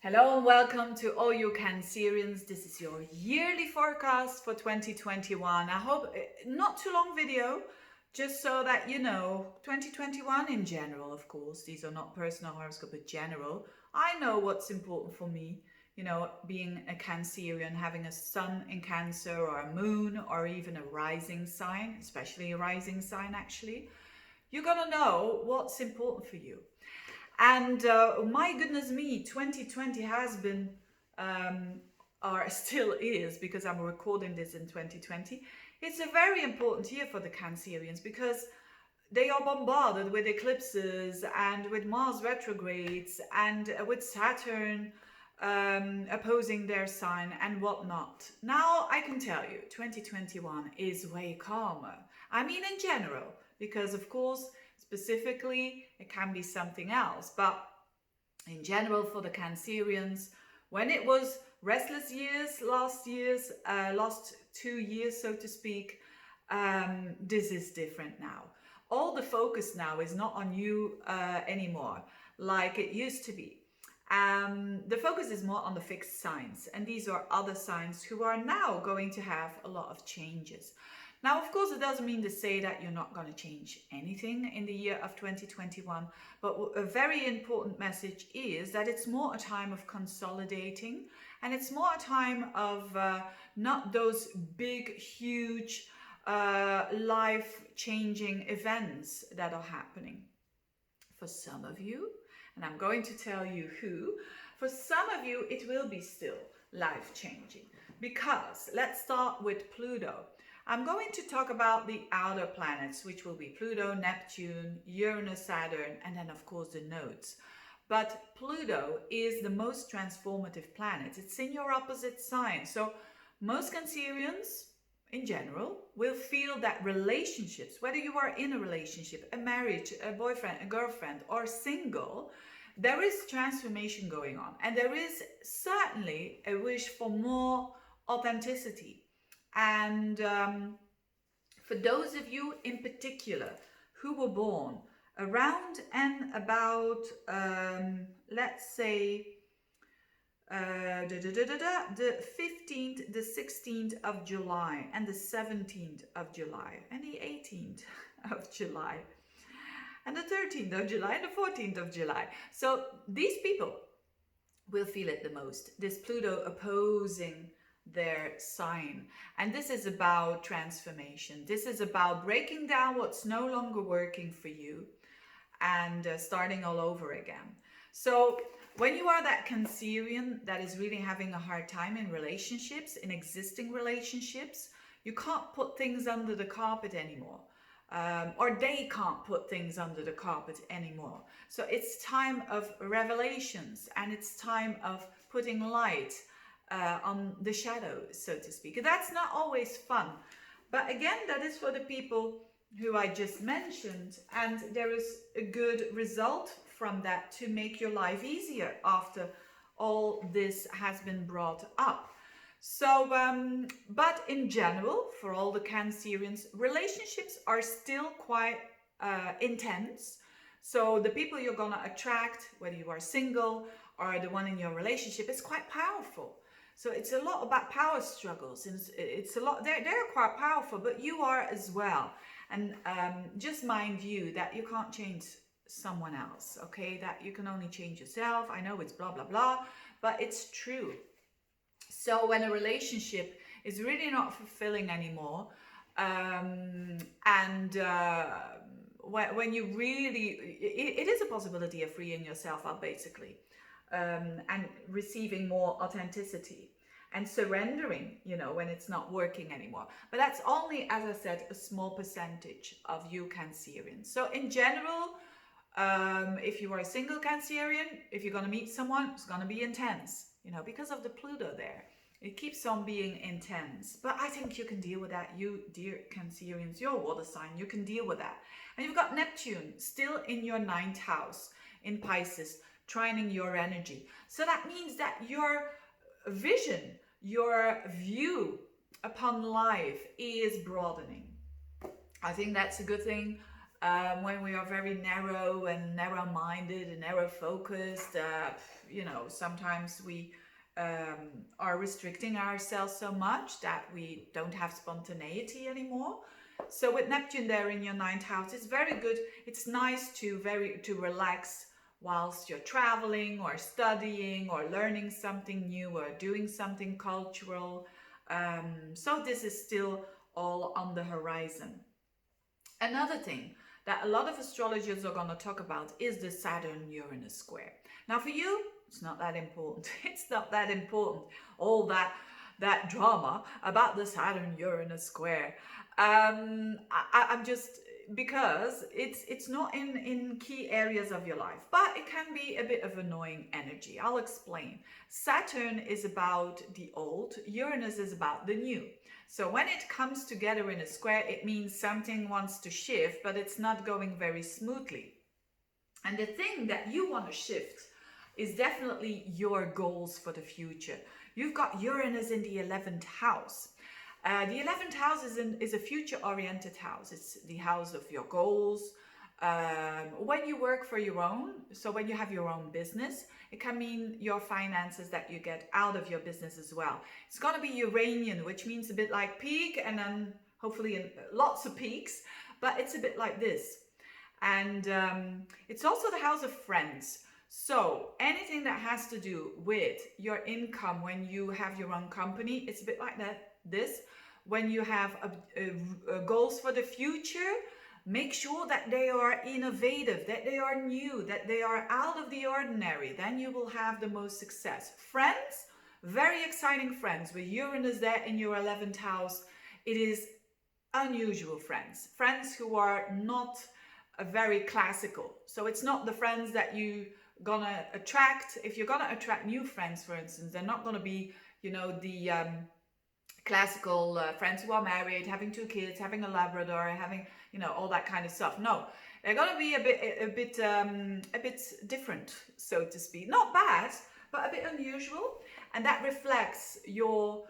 Hello and welcome to all you Cancerians. This is your yearly forecast for 2021. I hope not too long video, just so that you know 2021 in general, of course. These are not personal horoscope, but general. I know what's important for me. You know, being a Cancerian, having a sun in Cancer or a moon or even a rising sign, especially a rising sign actually. You're gonna know what's important for you. And my goodness me, 2020 has been, or still is, because I'm recording this in 2020. It's a very important year for the Cancerians because they are bombarded with eclipses and with Mars retrogrades and with Saturn opposing their sign and whatnot. Now I can tell you, 2021 is way calmer. I mean, in general, because of course, specifically, it can be something else. But in general, for the Cancerians, when it was restless years, last 2 years, so to speak, this is different now. All the focus now is not on you anymore, like it used to be. The focus is more on the fixed signs, and these are other signs who are now going to have a lot of changes. Now, of course, it doesn't mean to say that you're not going to change anything in the year of 2021, but a very important message is that it's more a time of consolidating, and it's more a time of not those big, huge, life-changing events that are happening. For some of you, and I'm going to tell you who, for some of you, it will be still life-changing. Because let's start with Pluto. I'm going to talk about the outer planets, which will be Pluto, Neptune, Uranus, Saturn, and then of course the nodes. But Pluto is the most transformative planet. It's in your opposite sign. So most Cancerians, in general, will feel that relationships, whether you are in a relationship, a marriage, a boyfriend, a girlfriend, or single, there is transformation going on. And there is certainly a wish for more authenticity. And for those of you in particular who were born around and about, let's say, the 15th, the 16th of July, and the 17th of July, and the 18th of July, and the 13th of July, and the 14th of July. So these people will feel it the most. This Pluto opposing their sign, and this is about transformation. This is about breaking down what's no longer working for you and starting all over again. So when you are that Cancerian that is really having a hard time in relationships, in existing relationships, you can't put things under the carpet anymore. Or they can't put things under the carpet anymore. So it's time of revelations, and it's time of putting light on the shadows, so to speak. That's not always fun, but again, that is for the people who I just mentioned, and there is a good result from that to make your life easier after all this has been brought up. So but in general, for all the Cancerians, relationships are still quite intense. So the people you're gonna attract, whether you are single or the one in your relationship, is quite powerful. So it's a lot about power struggles, and it's a lot, they're quite powerful, but you are as well. And just mind you that you can't change someone else, okay? That you can only change yourself. I know it's blah, blah, blah, but it's true. So when a relationship is really not fulfilling anymore, when you really, it is a possibility of freeing yourself up, basically. And receiving more authenticity and surrendering, you know, when it's not working anymore. But that's only, as I said, a small percentage of you Cancerians. So in general, if you are a single Cancerian, if you're going to meet someone, it's going to be intense, you know, because of the Pluto there. It keeps on being intense. But I think you can deal with that. You, dear Cancerians, your water sign, you can deal with that. And you've got Neptune still in your 9th house in Pisces, trining your energy. So that means that your vision, your view upon life is broadening. I think that's a good thing. when we are very narrow and narrow-minded and narrow-focused, sometimes we are restricting ourselves so much that we don't have spontaneity anymore. So with Neptune there in your ninth house, it's very good. It's nice to relax whilst you're traveling or studying or learning something new or doing something cultural. So this is still all on the horizon. Another thing that a lot of astrologers are going to talk about is the Saturn-Uranus square. Now for you, it's not that important. It's not that important. All that drama about the Saturn-Uranus square. I'm just, because it's not in key areas of your life, but it can be a bit of annoying energy. I'll explain. Saturn is about the old, Uranus is about the new. So when it comes together in a square, it means something wants to shift, but it's not going very smoothly. And the thing that you want to shift is definitely your goals for the future. You've got Uranus in the 11th house. The 11th house is a future-oriented house. It's the house of your goals. When you work for your own, so when you have your own business, it can mean your finances that you get out of your business as well. It's going to be Uranian, which means a bit like peak and then hopefully lots of peaks, but it's a bit like this. And it's also the house of friends. So anything that has to do with your income when you have your own company, it's a bit like this. When you have goals for the future, make sure that they are innovative, that they are new, that they are out of the ordinary. Then you will have the most success. Friends, very exciting friends. With Uranus there in your 11th house, it is unusual friends. Friends who are not very classical. So it's not the friends that you gonna attract. If you're gonna attract new friends, for instance, they're not gonna be, the classical friends who are married, having 2 kids, having a Labrador, having, all that kind of stuff. No, they're gonna be a bit different, so to speak. Not bad, but a bit unusual, and that reflects your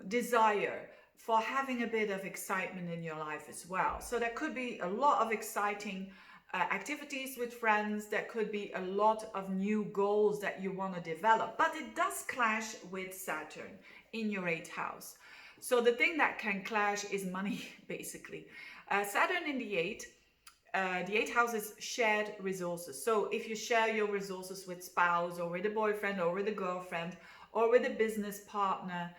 desire for having a bit of excitement in your life as well. So there could be a lot of exciting activities with friends. There could be a lot of new goals that you want to develop, but it does clash with Saturn in your 8th house. So the thing that can clash is money, basically. Saturn in the 8th house is shared resources. So if you share your resources with spouse or with a boyfriend or with a girlfriend or with a business partner,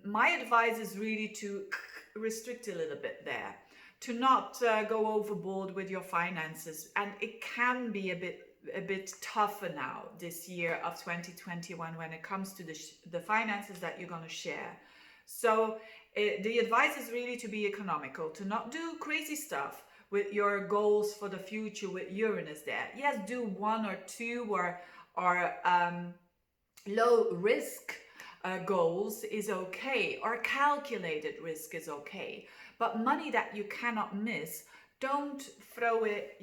my advice is really to restrict a little bit there, to not go overboard with your finances. And it can be a bit tougher now this year of 2021 when it comes to the finances that you're going to share. So the advice is really to be economical, to not do crazy stuff with your goals for the future with Uranus there. Yes, do 1 or 2 or low risk goals is okay, or calculated risk is okay. But money that you cannot miss, don't throw it,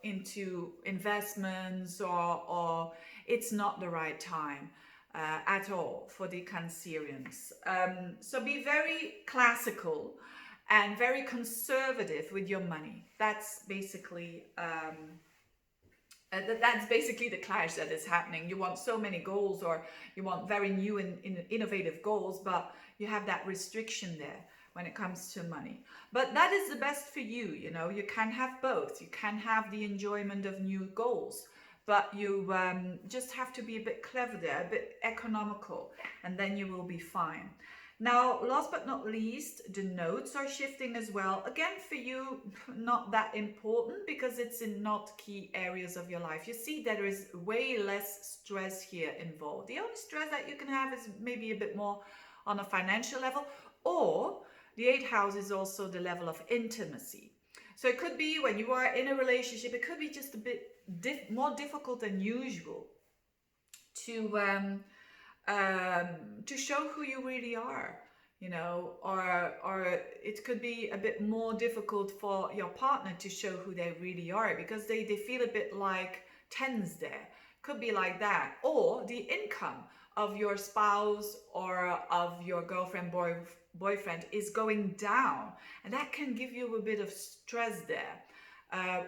into investments or it's not the right time at all for the Cancerians. So be very classical and very conservative with your money. That's basically the clash that is happening. You want so many goals, or you want very new and innovative goals, but you have that restriction there when it comes to money. But that is the best for you. You can have both. You can have the enjoyment of new goals, but you just have to be a bit clever there, a bit economical, and then you will be fine. Now, last but not least, the nodes are shifting as well. Again, for you, not that important because it's in not key areas of your life. You see, there is way less stress here involved. The only stress that you can have is maybe a bit more on a financial level, or the 8th house is also the level of intimacy. So it could be when you are in a relationship, it could be just a bit more difficult than usual to show who you really are, or it could be a bit more difficult for your partner to show who they really are because they feel a bit like tense there. Could be like that. Or the income of your spouse or of your girlfriend, boyfriend is going down, and that can give you a bit of stress there.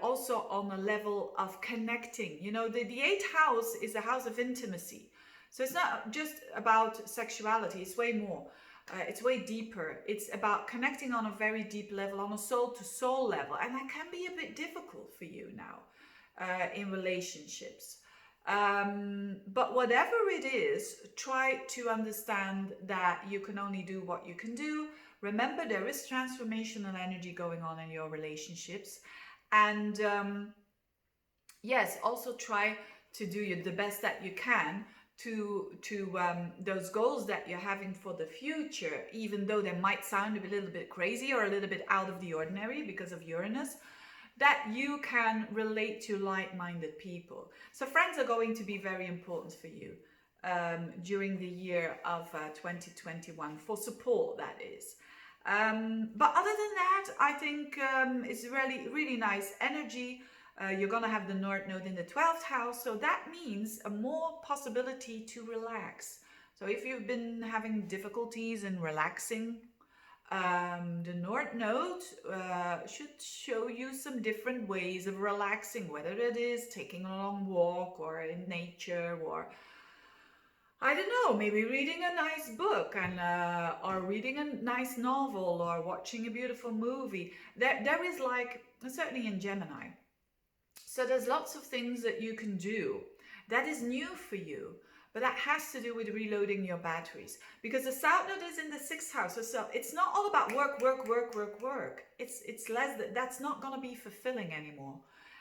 Also on a level of connecting, you know, the eighth house is a house of intimacy. So it's not just about sexuality, it's way more. It's way deeper. It's about connecting on a very deep level, on a soul to soul level. And that can be a bit difficult for you now in relationships. But whatever it is, try to understand that you can only do what you can do. Remember, there is transformational energy going on in your relationships. And yes, also try to do the best that you can to those goals that you're having for the future, even though they might sound a little bit crazy or a little bit out of the ordinary because of Uranus, that you can relate to like-minded people. So friends are going to be very important for you during the year of 2021, for support, that is. But other than that, I think it's really nice energy. You're going to have the North Node in the 12th house, so that means a more possibility to relax. So if you've been having difficulties in relaxing, the North Node should show you some different ways of relaxing, whether it is taking a long walk or in nature, or I don't know, maybe reading a nice book, and or reading a nice novel, or watching a beautiful movie. There is, like, certainly in Gemini. So there's lots of things that you can do that is new for you, but that has to do with reloading your batteries, because the South Node is in the 6th house. So it's not all about work. It's less, that's not going to be fulfilling anymore.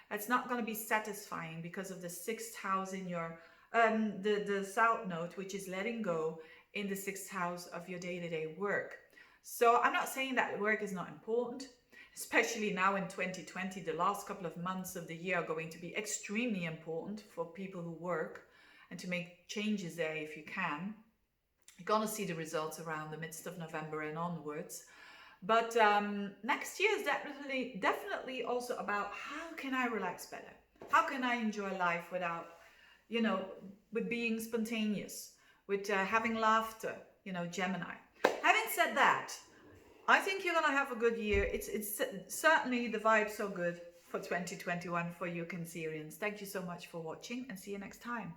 That's not going to be satisfying because of the 6th house in your the South Node, which is letting go in the 6th house of your day-to-day work. So I'm not saying that work is not important, especially now in 2020. The last couple of months of the year are going to be extremely important for people who work, and to make changes there if you can. You're gonna see the results around the midst of November and onwards. But next year is definitely also about, how can I relax better? How can I enjoy life without, you know, with being spontaneous, with having laughter, you know, Gemini. Having said that, I think you're gonna have a good year. It's certainly the vibe so good for 2021 for you Cancerians. Thank you so much for watching, and see you next time.